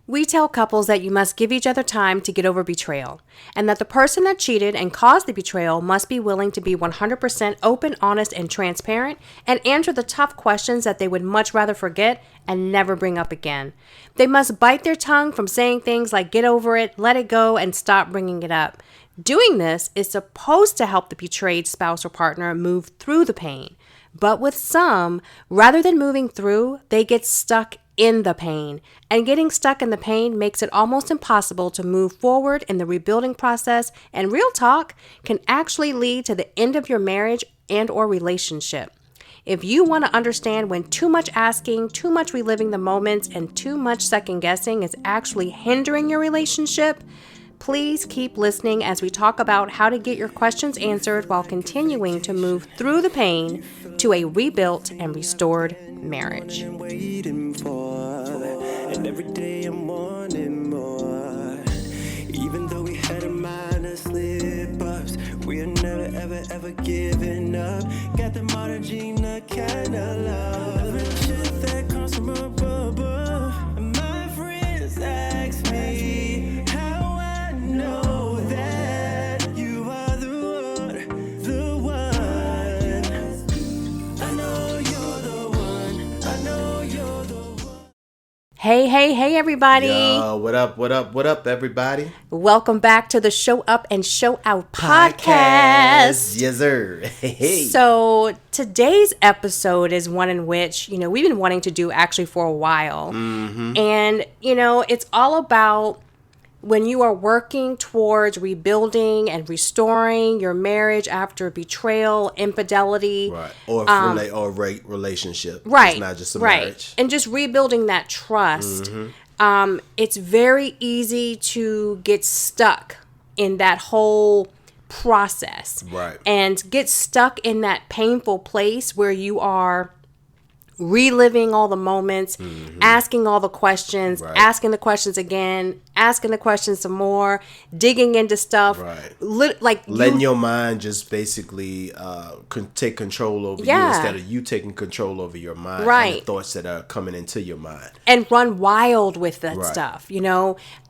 We tell couples that you must give each other time to get over betrayal, and that the person that cheated and caused the betrayal must be willing to be 100% open, honest, and transparent, and answer the tough questions that they would much rather forget and never bring up again. They must bite their tongue from saying things like get over it, let it go, and stop bringing it up. Doing this is supposed to help the betrayed spouse or partner move through the pain. But with some, rather than moving through, they get stuck in the pain. And getting stuck in the pain makes it almost impossible to move forward in the rebuilding process. And real talk can actually lead to the end of your marriage and or relationship. If you want to understand when too much asking, too much reliving the moments, and too much second guessing is actually hindering your relationship, please keep listening as we talk about how to get your questions answered while continuing to move through the pain to a rebuilt and restored marriage. And every day I'm wanting more. Even though we had a minor slip-ups, we are never, ever, ever giving up. Got the modern Gina kind of love. The shit that comes from above. And my friends ask me how I know that you are the one. I know you're the one. I know you're the one. Hey, everybody. Yo, what up, everybody? Welcome back to the Show Up and Show Out podcast. Yes, sir. Hey. So today's episode is one in which, we've been wanting to do actually for a while. Mm-hmm. And, it's all about when you are working towards rebuilding and restoring your marriage after betrayal, infidelity. Right. Or relationship. Right. It's not just a right. marriage. And just rebuilding that trust. It's very easy to get stuck in that whole process. Right. And get stuck in that painful place where you are reliving all the moments, asking all the questions, Right. asking the questions again, asking the questions some more, digging into stuff. Right. Letting your mind just basically take control over you instead of you taking control over your mind Right. and the thoughts that are coming into your mind. And run wild with that Right. stuff,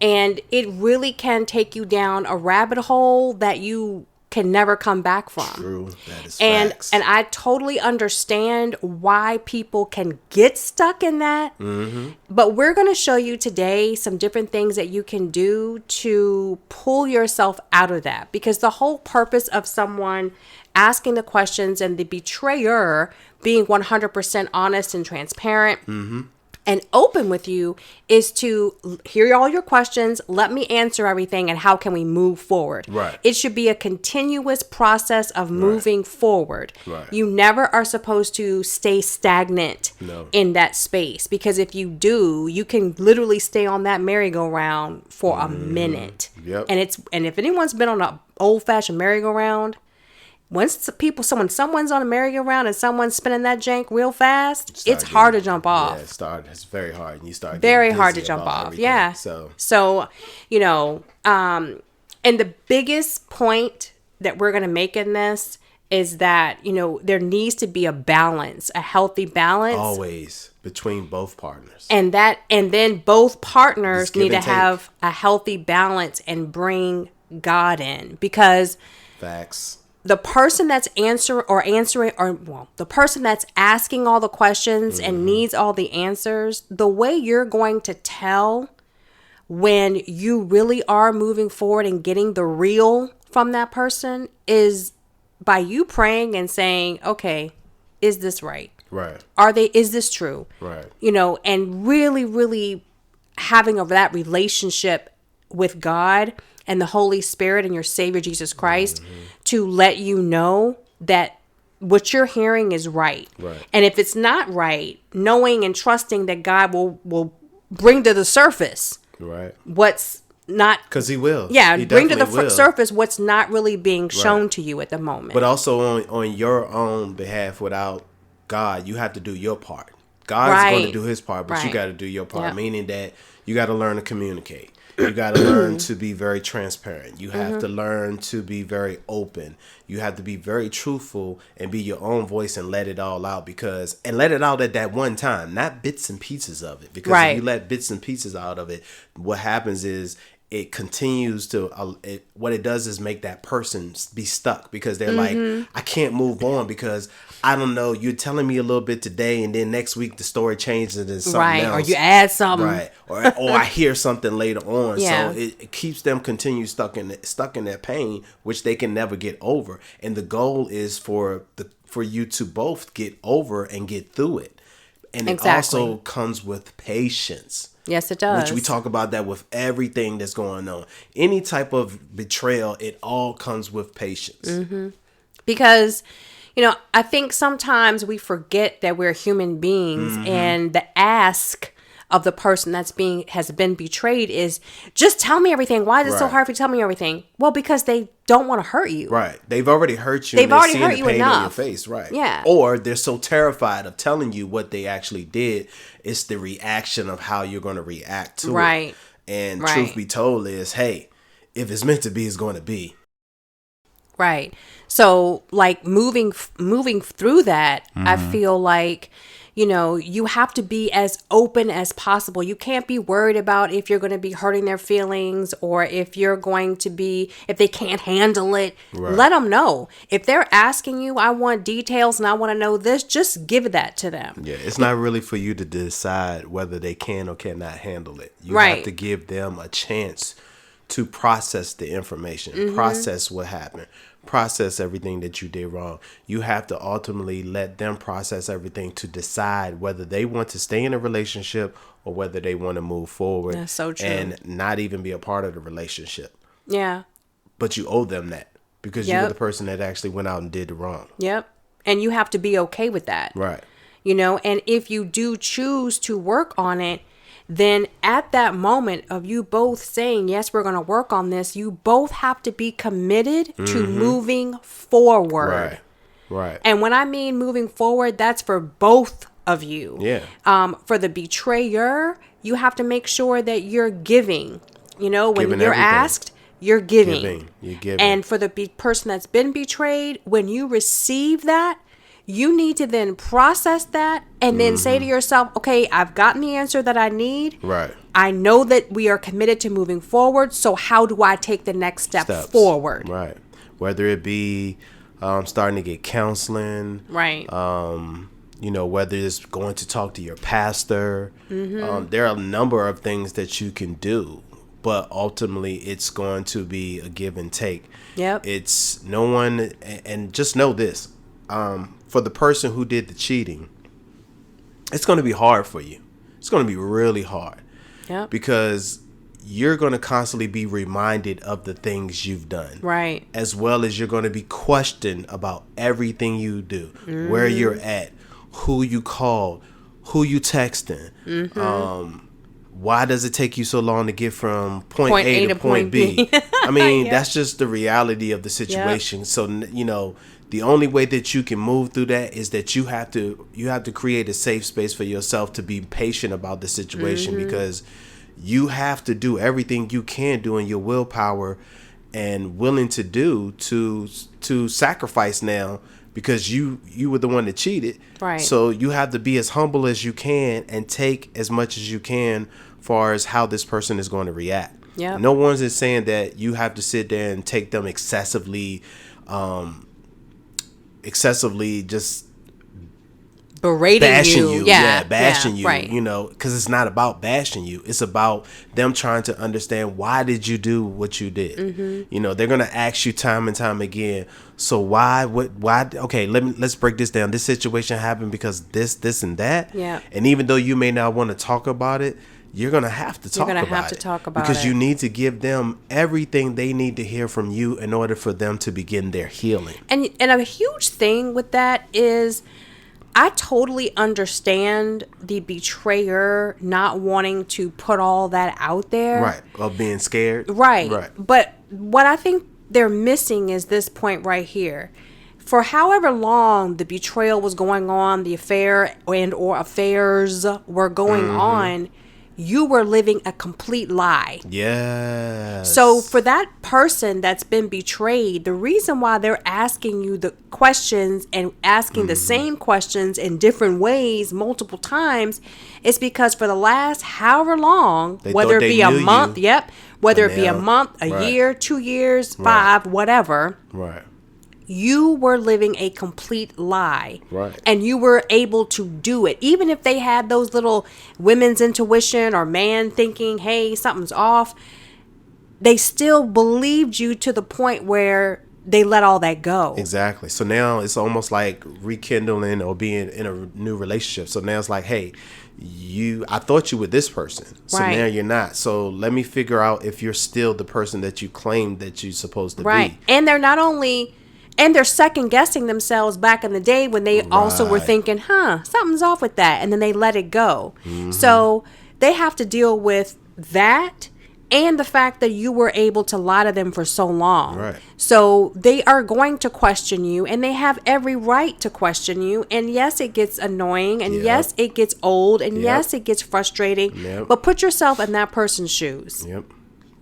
and it really can take you down a rabbit hole that you can never come back from. True. That is And facts. I totally understand why people can get stuck in that. But we're going to show you today some different things that you can do to pull yourself out of that. Because the whole purpose of someone asking the questions and the betrayer being 100% honest and transparent and open with you is to hear all your questions, let me answer everything, and how can we move forward. Right. It should be a continuous process of moving forward. Right. You never are supposed to stay stagnant No. in that space, because if you do, you can literally stay on that merry-go-round for a minute. Yep. And if anyone's been on an old-fashioned merry-go-round, once someone's on a merry-go-round and someone's spinning that jank real fast, it's hard to jump off. Yeah, it's very hard. And you start Very getting hard to dizzy jump about off. everything. Yeah. So, and the biggest point that we're going to make in this is that, there needs to be a balance, a healthy balance. Always between both partners. And then both partners Just give need to and take. have a healthy balance and bring God in, because Facts. the person that's the person that's asking all the questions and needs all the answers, the way you're going to tell when you really are moving forward and getting the real from that person is by you praying and saying, okay, is this right? Right. Is this true? Right. And really, really having that relationship with God and the Holy Spirit and your Savior, Jesus Christ, to let you know that what you're hearing is right. Right. And if it's not right, knowing and trusting that God will bring to the surface Right. what's not. Because he will. Yeah, He bring to the definitely will. surface what's not really being shown to you at the moment. But also on your own behalf, without God, you have to do your part. God's going to Right. do his part, but you Right. got to do your part, Yep. meaning that you got to learn to communicate. You got to learn to be very transparent. You have to learn to be very open. You have to be very truthful and be your own voice and let it all out, and let it out at that one time, not bits and pieces of it. Because Right. if you let bits and pieces out of it, what happens is it continues to, what it does is make that person be stuck, because they're like, I can't move on because I don't know, you're telling me a little bit today and then next week the story changes and something Right. else. Or you add something. Right. Or I hear something later on. Yeah. So it keeps them stuck in their pain, which they can never get over. And the goal is for you to both get over and get through it. And it Exactly. also comes with patience. Yes, it does. Which we talk about that with everything that's going on. Any type of betrayal, it all comes with patience. Because, I think sometimes we forget that we're human beings, and the ask of the person has been betrayed is, just tell me everything. Why is it so Right. hard for you to tell me everything? Well, because they don't want to hurt you. Right. They've already hurt you. They've and they're already seeing hurt the you pain on your enough. face. Right. Yeah. Or they're so terrified of telling you what they actually did. It's the reaction of how you're going to react to it. Right. And Right. truth be told is, hey, if it's meant to be, it's going to be. Right. So, like, moving through that, I feel like, you have to be as open as possible. You can't be worried about if you're going to be hurting their feelings, or if they can't handle it. Right. Let them know. If they're asking you, I want details and I want to know this, just give that to them. Yeah, it's not really for you to decide whether they can or cannot handle it. You Right. have to give them a chance to process the information, process what happened, process everything that you did wrong. You have to ultimately let them process everything to decide whether they want to stay in a relationship or whether they want to move forward. That's so true. And not even be a part of the relationship. Yeah. But you owe them that because you Yep. were the person that actually went out and did the wrong. Yep. And you have to be okay with that. Right. And if you do choose to work on it, then at that moment of you both saying, yes, we're going to work on this, you both have to be committed to moving forward. Right. Right. And when I mean moving forward, that's for both of you. Yeah. For the betrayer, you have to make sure that you're giving. When Giving you're everything. asked, you're giving. You're giving. And for the person that's been betrayed, when you receive that, you need to then process that and then say to yourself, okay, I've gotten the answer that I need. Right. I know that we are committed to moving forward. So how do I take the next step forward? Right. Whether it be starting to get counseling. Right. Whether it's going to talk to your pastor. There are a number of things that you can do. But ultimately, it's going to be a give and take. Yep. It's no one, and just know this. For the person who did the cheating, it's going to be hard for you. It's going to be really hard. Yep. Because you're going to constantly be reminded of the things you've done. Right. As well as you're going to be questioned about everything you do, where you're at, who you called, who you texting. Why does it take you so long to get from point A to point B? I mean, that's just the reality of the situation. Yep. So, the only way that you can move through that is that you have to create a safe space for yourself to be patient about the situation, because you have to do everything you can do in your willpower and willing to do to sacrifice now, because you were the one that cheated. Right. So you have to be as humble as you can and take as much as you can far as how this person is going to react. Yep. No one's is saying that you have to sit there and take them excessively just berating bashing you. Yeah, bashing you, right. Because it's not about bashing you. It's about them trying to understand, why did you do what you did? They're going to ask you time and time again, so why, okay, let's break this down. This situation happened because this and that. Yeah. And even though you may not want to talk about it, you're going to have to talk about it. Because you need to give them everything they need to hear from you in order for them to begin their healing. And a huge thing with that is, I totally understand the betrayer not wanting to put all that out there. Right. Of being scared. Right. But what I think they're missing is this point right here. for however long the betrayal was going on, the affair and or affairs were going on, you were living a complete lie. Yes. So for that person that's been betrayed, the reason why they're asking you the questions and asking the same questions in different ways multiple times is because for the last however long, They whether thought it they be a knew month, you. whether And it be a now- month, a right. year, 2 years, 5, whatever, Right. you were living a complete lie. Right. And you were able to do it. Even if they had those little women's intuition or man thinking, hey, something's off, they still believed you to the point where they let all that go. Exactly. So now it's almost like rekindling or being in a new relationship. So now it's like, hey, I thought you were this person. So Right. now you're not. So let me figure out if you're still the person that you claimed that you're supposed to Right. be. And they're not only, and they're second guessing themselves back in the day when they also were Right. thinking, something's off with that. And then they let it go. So they have to deal with that and the fact that you were able to lie to them for so long. Right. So they are going to question you and they have every right to question you. And yes, it gets annoying and Yep. yes, it gets old and Yep. yes, it gets frustrating. Yep. But put yourself in that person's shoes. Yep.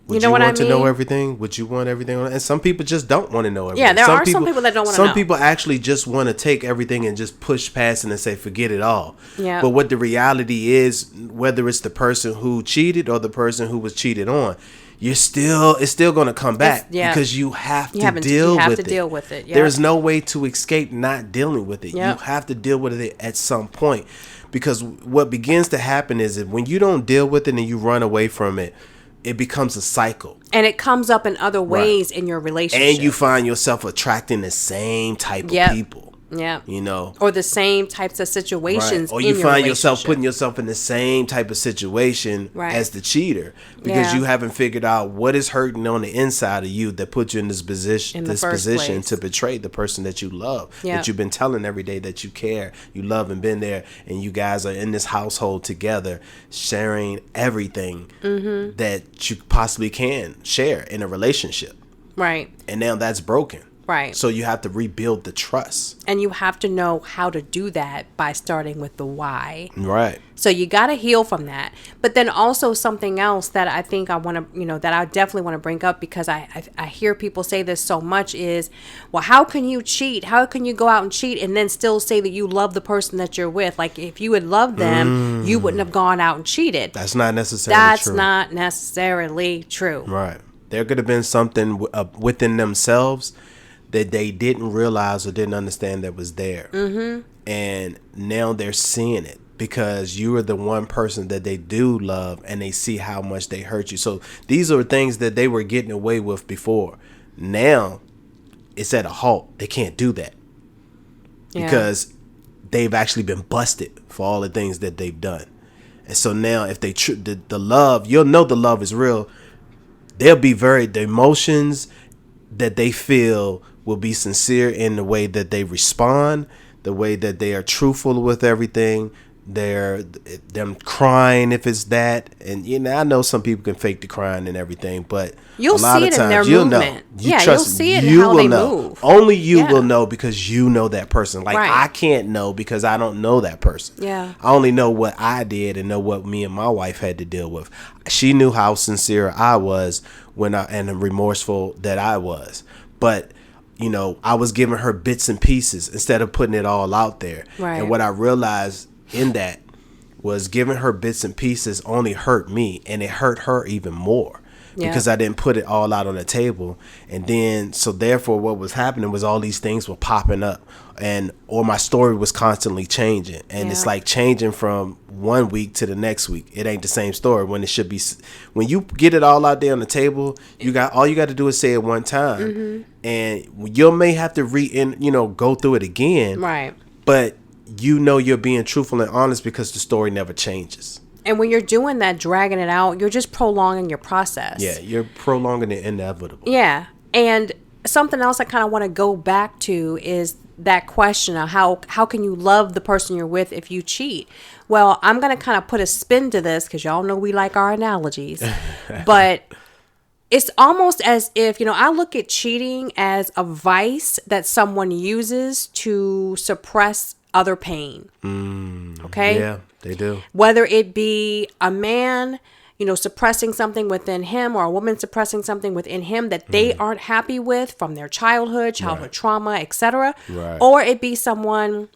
You Would know you what want I to know mean? everything? Would you want everything? And some people just don't want to know everything. Yeah, there are some people that don't wanna know. Some people actually just want to take everything and just push past it and say, forget it all. Yeah. But what the reality is, whether it's the person who cheated or the person who was cheated on, it's still going to come back because you have to deal with it. Yep. There's no way to escape not dealing with it. Yep. You have to deal with it at some point, because what begins to happen is that when you don't deal with it and you run away from it, it becomes a cycle. And it comes up in other ways in your relationship. And you find yourself attracting the same type Yep. of people. Yeah. You know. Or the same types of situations. Or in you your find yourself relationship. putting yourself in the same type of situation Right. as the cheater, because Yeah. you haven't figured out what is hurting on the inside of you that puts you in this position, In the first place. to betray the person that you love, Yeah. that you've been telling every day that you care, you love, and been there, and you guys are in this household together, sharing everything Mm-hmm. that you possibly can share in a relationship, Right. and now that's broken. Right. So you have to rebuild the trust. And you have to know how to do that by starting with the why. Right. So you got to heal from that. But then also something else that I think I want to, that I definitely want to bring up, because I hear people say this so much is, well, how can you cheat? How can you go out and cheat and then still say that you love the person that you're with? Like, if you had loved them, you wouldn't have gone out and cheated. That's not necessarily That's true. not necessarily true. Right. There could have been something within themselves that they didn't realize or didn't understand that was there. Mm-hmm. And now they're seeing it because you are the one person that they do love, and they see how much they hurt you. So these are things that they were getting away with before. Now it's at a halt. They can't do that because they've actually been busted for all the things that they've done. And so now if they the love, you'll know the love is real. They'll be the emotions that they feel will be sincere in the way that they respond, the way that they are truthful with everything. Them crying if it's that, and I know some people can fake the crying and everything, but You'll a lot see of it in times their you'll movement. know. You Yeah, trust you'll see it in you how will they know. move. Only you Yeah. will know because you know that person. Like Right. I can't know because I don't know that person. Yeah. I only know what I did and know what me and my wife had to deal with. She knew how sincere I was and remorseful that I was, but I was giving her bits and pieces instead of putting it all out there. Right. And what I realized in that was giving her bits and pieces only hurt me, and it hurt her even more because I didn't put it all out on the table. And then, so therefore what was happening was all these things were popping up, or my story was constantly changing. And it's like changing from one week to the next week. It ain't the same story when it should be. When you get it all out there on the table, all you got to do is say it one time, and you may have to go through it again. Right. But you're being truthful and honest because the story never changes. And when you're doing that, dragging it out, you're just prolonging your process. Yeah, you're prolonging the inevitable. Yeah. And something else I kind of want to go back to is that question of how can you love the person you're with if you cheat? Well, I'm going to kind of put a spin to this because y'all know we like our analogies. But it's almost as if, I look at cheating as a vice that someone uses to suppress other pain. Okay? Yeah, they do. Whether it be a man, suppressing something within him, or a woman suppressing something within him that they aren't happy with from their childhood trauma, etc. Right. Or it be someone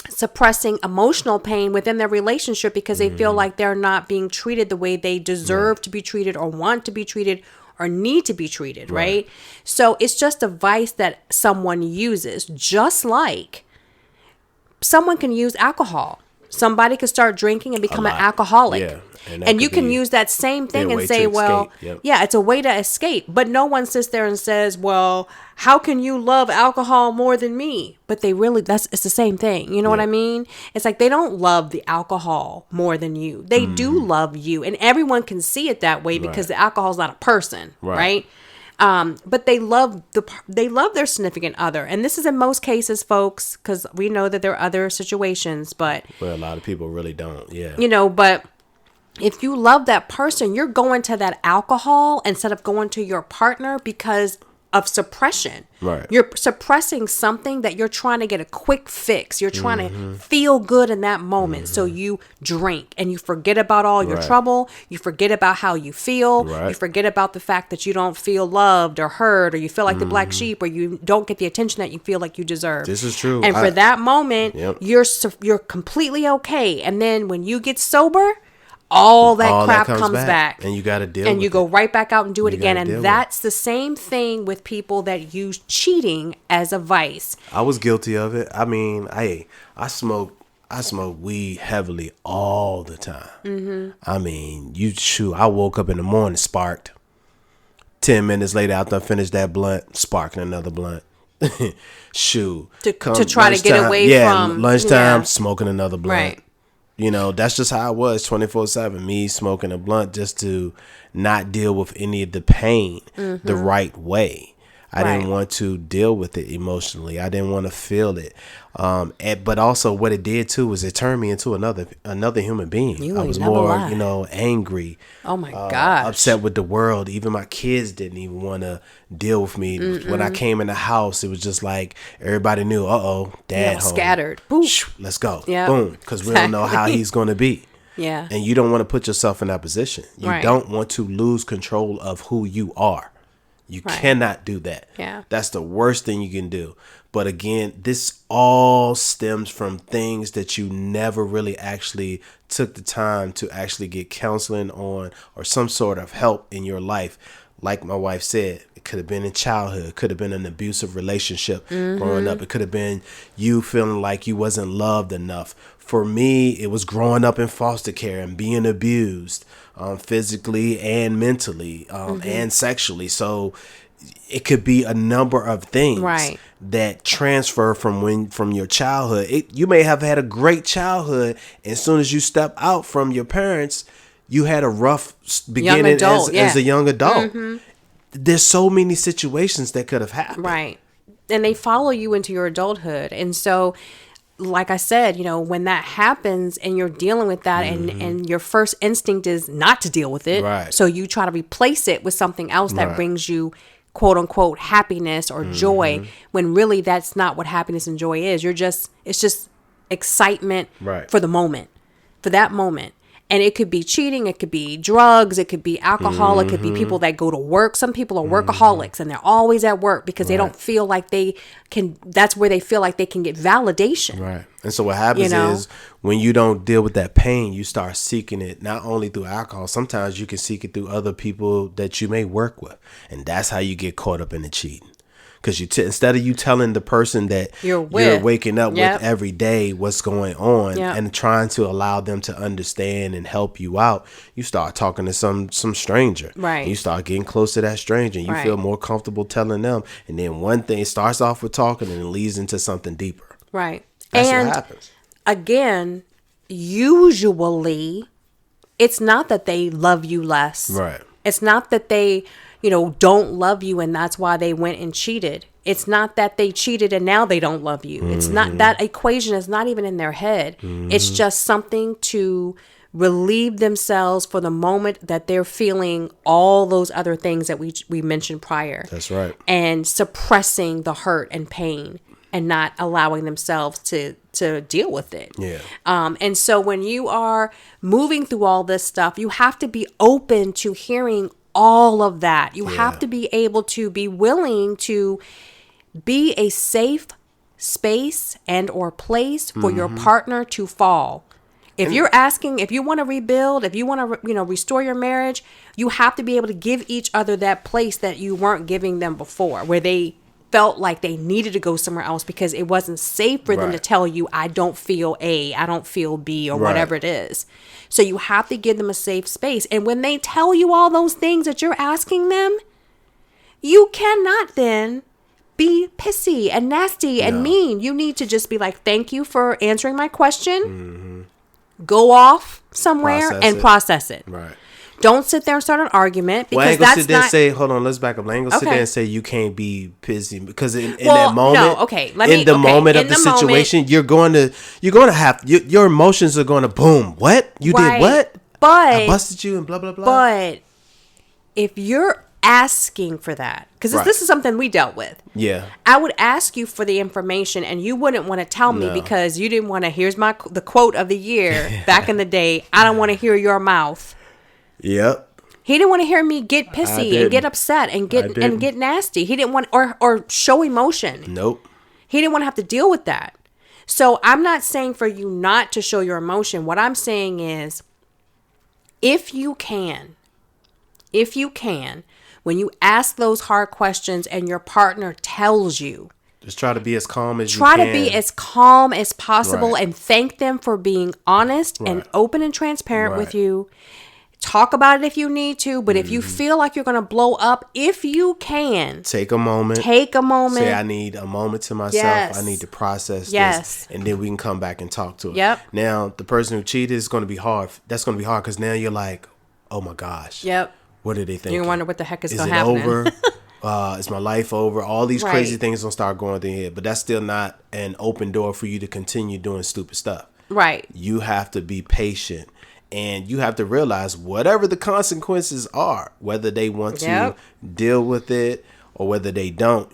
suppressing emotional pain within their relationship because they feel like they're not being treated the way they deserve to be treated, or want to be treated, or need to be treated, right? So it's just a vice that someone uses, just like someone can use alcohol. Somebody could start drinking and become an alcoholic. Yeah. And you can use that same thing and say, well, yeah, it's a way to escape. But no one sits there and says, well, how can you love alcohol more than me? But it's the same thing. You know what I mean? It's like they don't love the alcohol more than you. They do love you. And everyone can see it that way because the alcohol is not a person, right? But they love their significant other. And this is in most cases, folks, because we know that there are other situations, but a lot of people really don't. Yeah. But if you love that person, you're going to that alcohol instead of going to your partner because of suppression. Right. You're suppressing something that you're trying to get a quick fix. You're trying to feel good in that moment. So you drink and you forget about all your trouble. You forget about how you feel. Right. You forget about the fact that you don't feel loved or heard, or you feel like the black sheep, or you don't get the attention that you feel like you deserve. This is true. And for that moment, Yep. you're completely okay. And then when you get sober, all that crap comes back. And you got to deal and with you it. go right back out and do it again. gotta deal And with that's the same thing with people that use cheating as a vice. I was guilty of it. I mean, I smoke weed heavily all the time. I mean, I woke up in the morning sparked. 10 minutes later, after I finished that blunt, sparking another blunt. Shoot. To try to get away from lunchtime, smoking another blunt. Right. That's just how I was 24/7. Me smoking a blunt just to not deal with any of the pain the right way. I didn't want to deal with it emotionally. I didn't want to feel it. But also what it did too was it turned me into another human being. I was more, angry. Oh my gosh. Upset with the world. Even my kids didn't even want to deal with me. When I came in the house, it was just like everybody knew, dad home. Scattered. Boom. Let's go. Yeah. Boom. Because we don't know how he's going to be. Yeah. And you don't want to put yourself in that position. You don't want to lose control of who you are. You cannot do that. Yeah. That's the worst thing you can do. But again, this all stems from things that you never really actually took the time to actually get counseling on, or some sort of help in your life. Like my wife said, it could have been in childhood. It could have been an abusive relationship growing up. It could have been you feeling like you wasn't loved enough. For me, it was growing up in foster care and being abused physically and mentally and sexually. So it could be a number of things that transfer from your childhood. You may have had a great childhood, and as soon as you step out from your parents, you had a rough beginning as a young adult. There's so many situations that could have happened. Right. And they follow you into your adulthood. And so, like I said, when that happens and you're dealing with that and your first instinct is not to deal with it. Right. So you try to replace it with something else that brings you quote unquote happiness or joy, when really that's not what happiness and joy is. It's just excitement for the moment, for that moment. And it could be cheating, it could be drugs, it could be alcohol, it could be people that go to work. Some people are workaholics and they're always at work because they don't feel like they can, that's where they feel like they can get validation. Right. And so what happens is when you don't deal with that pain, you start seeking it not only through alcohol, sometimes you can seek it through other people that you may work with. And that's how you get caught up in the cheating. Because instead of you telling the person that you're waking up with every day what's going on and trying to allow them to understand and help you out, you start talking to some stranger. Right. And you start getting close to that stranger and you feel more comfortable telling them. And then one thing starts off with talking and it leads into something deeper. Right. That's what happens. Again, usually it's not that they love you less. Right. It's not that they don't love you and that's why they went and cheated. It's not that they cheated and now they don't love you. It's not, that equation is not even in their head. It's just something to relieve themselves for the moment that they're feeling all those other things that we mentioned prior. That's right. And suppressing the hurt and pain and not allowing themselves to deal with it. Yeah. And so when you are moving through all this stuff, you have to be open to hearing all of that. You have to be able to be willing to be a safe space and or place for your partner to fall. If you're asking, if you want to rebuild, if you want to, restore your marriage, you have to be able to give each other that place that you weren't giving them before, where they felt like they needed to go somewhere else because it wasn't safe for them to tell you, I don't feel A, I don't feel B, or whatever it is. So you have to give them a safe space. And when they tell you all those things that you're asking them, you cannot then be pissy and nasty and mean. You need to just be like, thank you for answering my question. Go off somewhere and process it. Right. Don't sit there and start an argument because I ain't gonna that's sit there not. and say, hold on, let's back up. I ain't gonna sit there and say you can't be pissy because in that moment, in the moment of the situation, you're going to have your emotions are going to boom. What you did? What? But I busted you and blah blah blah. But if you're asking for that, because this is something we dealt with. Yeah. I would ask you for the information and you wouldn't want to tell me because you didn't want to, here's the quote of the year back in the day, I don't want to hear your mouth. Yep. He didn't want to hear me get pissy and get upset and get nasty. He didn't want or show emotion. Nope. He didn't want to have to deal with that. So I'm not saying for you not to show your emotion. What I'm saying is if you can, when you ask those hard questions and your partner tells you, just try to be as calm as you can. Try to be as calm as possible and thank them for being honest and open and transparent with you. Talk about it if you need to, but if you feel like you're going to blow up, if you can, take a moment. Say, I need a moment to myself. Yes. I need to process this. And then we can come back and talk to it. Yep. Now, the person who cheated is going to be hard. That's going to be hard because now you're like, oh my gosh. Yep. What are they thinking? You wonder what the heck is going to to happen. Is it over? Is my life over? All these crazy things going to start going through your head. But that's still not an open door for you to continue doing stupid stuff. Right. You have to be patient. And you have to realize whatever the consequences are, whether they want to deal with it or whether they don't,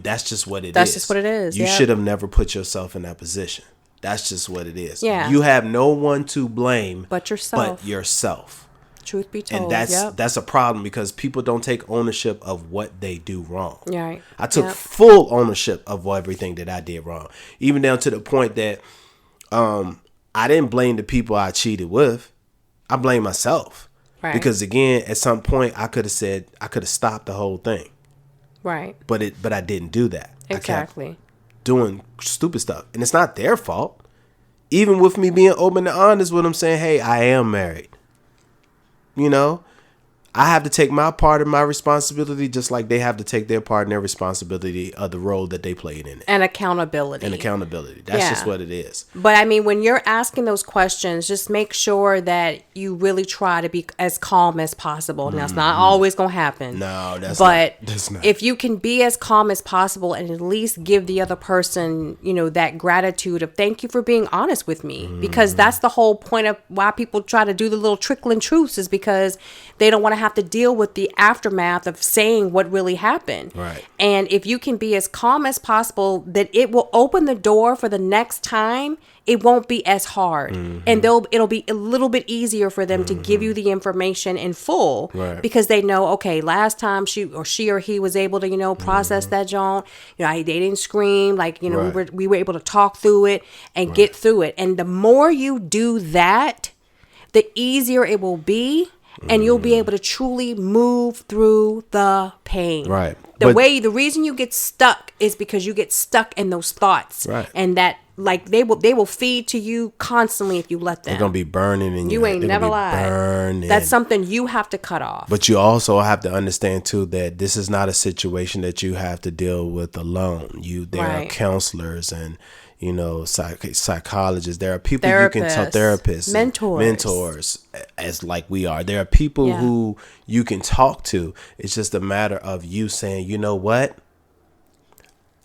that's just what it is. That's just what it is. You should have never put yourself in that position. That's just what it is. Yeah. You have no one to blame but yourself. Truth be told. And that's a problem because people don't take ownership of what they do wrong. Right. I took full ownership of everything that I did wrong. Even down to the point that I didn't blame the people I cheated with. I blame myself. Right. Because again, at some point I could have stopped the whole thing. Right. But I didn't do that. Exactly. I kept doing stupid stuff. And it's not their fault. Even with me being open and honest with them saying, hey, I am married. I have to take my part of my responsibility just like they have to take their part in their responsibility of the role that they played in it. And accountability. That's just what it is. But I mean, when you're asking those questions, just make sure that you really try to be as calm as possible. Now, it's not always going to happen. No, that's not. If you can be as calm as possible and at least give the other person, that gratitude of thank you for being honest with me. Because that's the whole point of why people try to do the little trickling truths is because they don't want to have to deal with the aftermath of saying what really happened. Right. And if you can be as calm as possible, that it will open the door for the next time. It won't be as hard, and it'll be a little bit easier for them to give you the information in full because they know, okay, last time she or he was able to process that John, they didn't scream, like we were able to talk through it and get through it. And the more you do that, the easier it will be. And you'll be able to truly move through the pain. Right. The reason you get stuck is because you get stuck in those thoughts. Right. And that, like, they will feed to you constantly if you let them. They're going to be burning in you. You ain't never lied. That's something you have to cut off. But you also have to understand, too, that this is not a situation that you have to deal with alone. There are counselors and psychologists. There are people you can tell, therapists, mentors, as like we are. There are people who you can talk to. It's just a matter of you saying, you know what?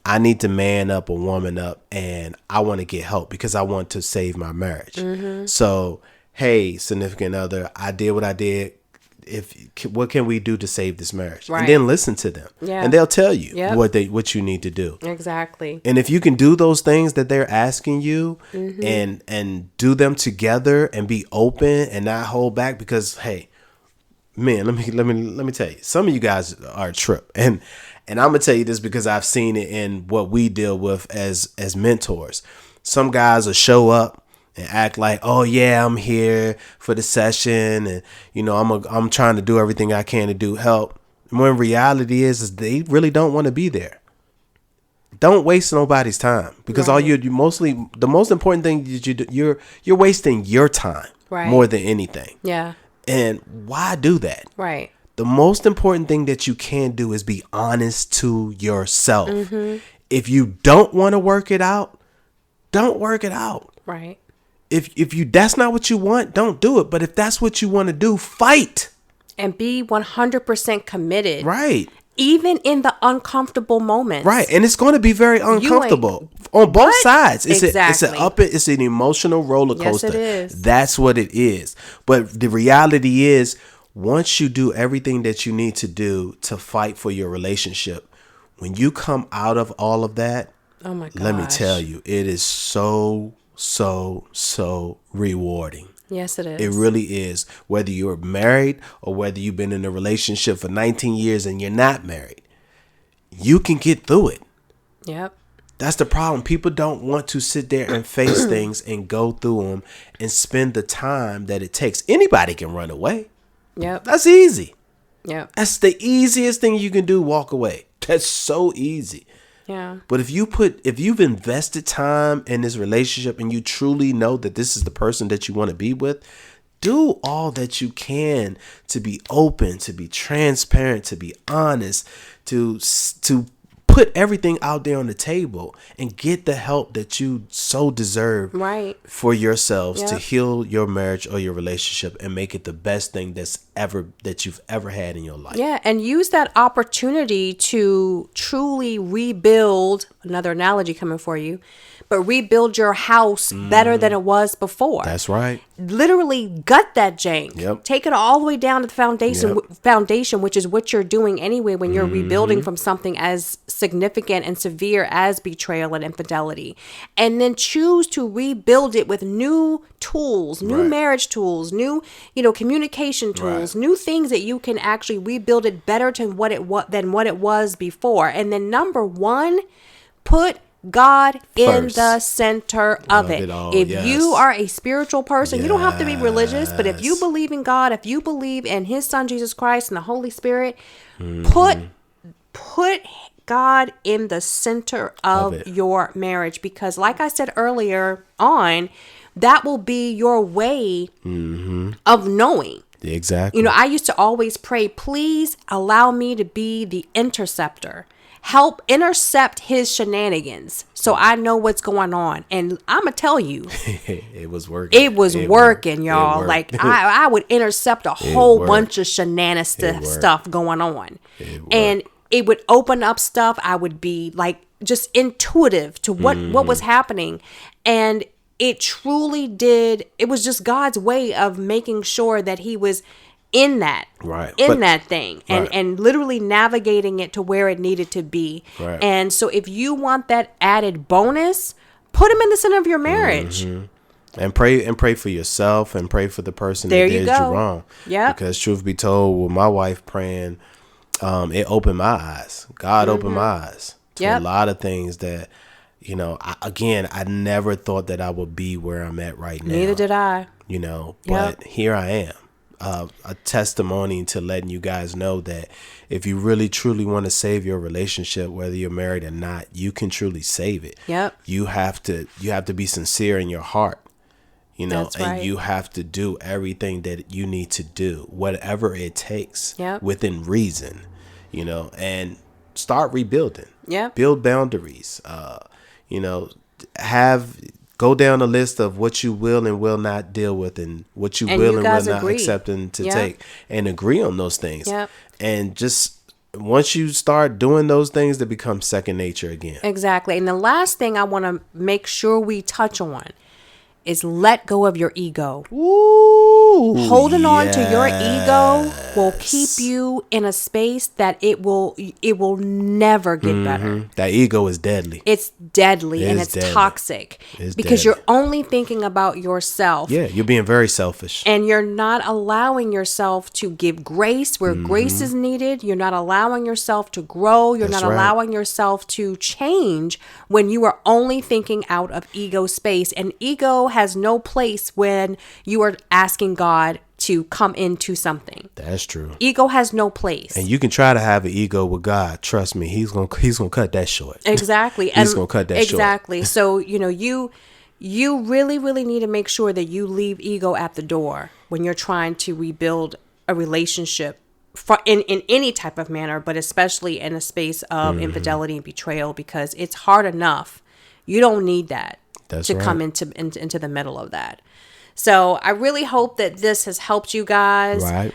I need to man up or woman up, and I want to get help because I want to save my marriage. So hey, significant other, I did what I did. What can we do to save this marriage? Right. And then listen to them. Yeah. And they'll tell you Yep. what you need to do. Exactly. And if you can do those things that they're asking you Mm-hmm. and do them together and be open and not hold back, because hey, man, let me tell you, some of you guys are a trip. And I'm gonna tell you this because I've seen it in what we deal with as mentors. Some guys will show up and act like, oh yeah, I'm here for the session, and I'm trying to do everything I can to do help. When reality is they really don't want to be there. Don't waste nobody's time, because all you mostly, the most important thing that you do, you're wasting your time more than anything. Yeah. And why do that? Right. The most important thing that you can do is be honest to yourself. If you don't want to work it out, don't work it out. Right. If you that's not what you want, don't do it. But if that's what you want to do, fight. And be 100% committed. Right. Even in the uncomfortable moments. Right. And it's going to be very uncomfortable on both sides. It's an emotional roller coaster. Yes, it is. That's what it is. But the reality is, once you do everything that you need to do to fight for your relationship, when you come out of all of that, Oh my gosh. let me tell you, it is so rewarding. Yes, it is. It really is. Whether you're married or whether you've been in a relationship for 19 years and you're not married, you can get through it. Yep. That's the problem. People don't want to sit there and face things and go through them and spend the time that it takes. Anybody can run away. Yep. That's easy. Yep. That's the easiest thing you can do, walk away. That's so easy. Yeah. But if you've invested time in this relationship and you truly know that this is the person that you want to be with, do all that you can to be open, to be transparent, to be honest, to put everything out there on the table and get the help that you so deserve for yourselves to heal your marriage or your relationship and make it the best thing that you've ever had in your life. Yeah, and use that opportunity to truly rebuild, another analogy coming for you, but rebuild your house better than it was before. That's right. Literally gut that jank. Yep. Take it all the way down to the foundation, which is what you're doing anyway when you're rebuilding from something as significant and severe as betrayal and infidelity. And then choose to rebuild it with new tools, new marriage tools, new, communication tools, new things that you can actually rebuild it better than what it was before. And then number one, put God in the center of it. If you are a spiritual person, you don't have to be religious, but if you believe in God, if you believe in his son, Jesus Christ, and the Holy Spirit, put God in the center of your marriage, because like I said earlier on, that will be your way of knowing. Exactly. I used to always pray, please allow me to be the interceptor. Help intercept his shenanigans so I know what's going on. And I'm going to tell you. It was working. It was working, y'all. Like, I would intercept a whole bunch of shenanigans stuff going on. And it would open up stuff. I would be, like, just intuitive to what was happening. And it truly did. It was just God's way of making sure that he was in that thing and literally navigating it to where it needed to be. And so if you want that added bonus, put him in the center of your marriage. And pray for yourself and pray for the person that did you wrong. Because truth be told, with my wife praying, it opened my eyes. God opened my eyes to a lot of things that, I never thought that I would be where I'm at right now. Neither did I. But here I am. A testimony to letting you guys know that if you really truly want to save your relationship, whether you're married or not, you can truly save it. You have to be sincere in your heart, and you have to do everything that you need to do, whatever it takes, within reason, and start rebuilding. Build boundaries. Go down a list of what you will and will not deal with, and what you will and will not accept and to take, and agree on those things. And just once you start doing those things, they become second nature again. Exactly. And the last thing I want to make sure we touch on is let go of your ego. Ooh, Holding on to your ego will keep you in a space that it will never get better. That ego is deadly. It's deadly and it's deadly. toxic It's because deadly. you're only thinking about yourself. Yeah, you're being very selfish. And you're not allowing yourself to give grace where grace is needed. You're not allowing yourself to grow. You're That's not right. allowing yourself to change when you are only thinking out of ego space. And ego has no place when you are asking God to come into something. That's true. Ego has no place. And you can try to have an ego with God. Trust me, he's gonna cut that short. Exactly. He's gonna cut that short. Exactly. So, you really, really need to make sure that you leave ego at the door when you're trying to rebuild a relationship in any type of manner, but especially in a space of infidelity and betrayal, because it's hard enough. You don't need that That's to right. come into the middle of that. So I really hope that this has helped you guys. Right.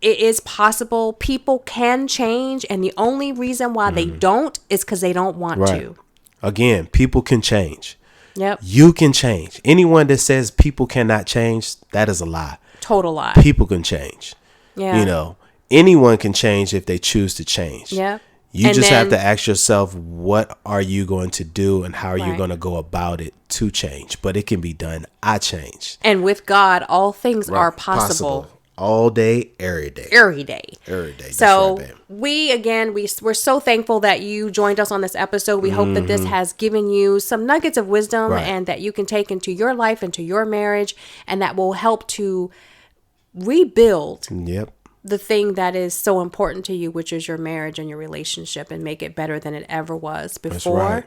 It is possible. People can change, and the only reason why they don't is because they don't want Right. to. Again, people can change. Yep. You can change. Anyone that says people cannot change, that is a lie. Total lie. People can change. Yeah. Anyone can change if they choose to change. Yeah. You And just have then- to ask yourself, what are you going to do and how are you Right. going to go about it to change? But it can be done. I change. And with God, all things are possible. All day, every day. Every day. Every day. That's So right, babe. we're so thankful that you joined us on this episode. We hope that this has given you some nuggets of wisdom Right. and that you can take into your life, into your marriage, and that will help to rebuild Yep. the thing that is so important to you, which is your marriage and your relationship, and make it better than it ever was before. right.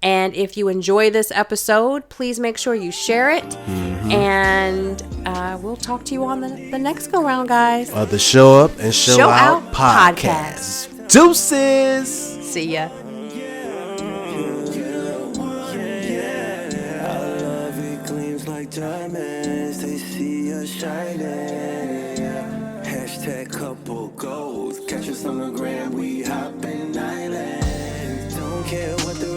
And if you enjoy this episode, please make sure you share it. And we'll talk to you on the next go round, guys. The Show Up and Show, Out, Out podcast. Deuces. See ya. Love it gleams like diamonds. They see us shining. Hashtag couple goals. Catch us on the gram. We hopping island. Don't care what the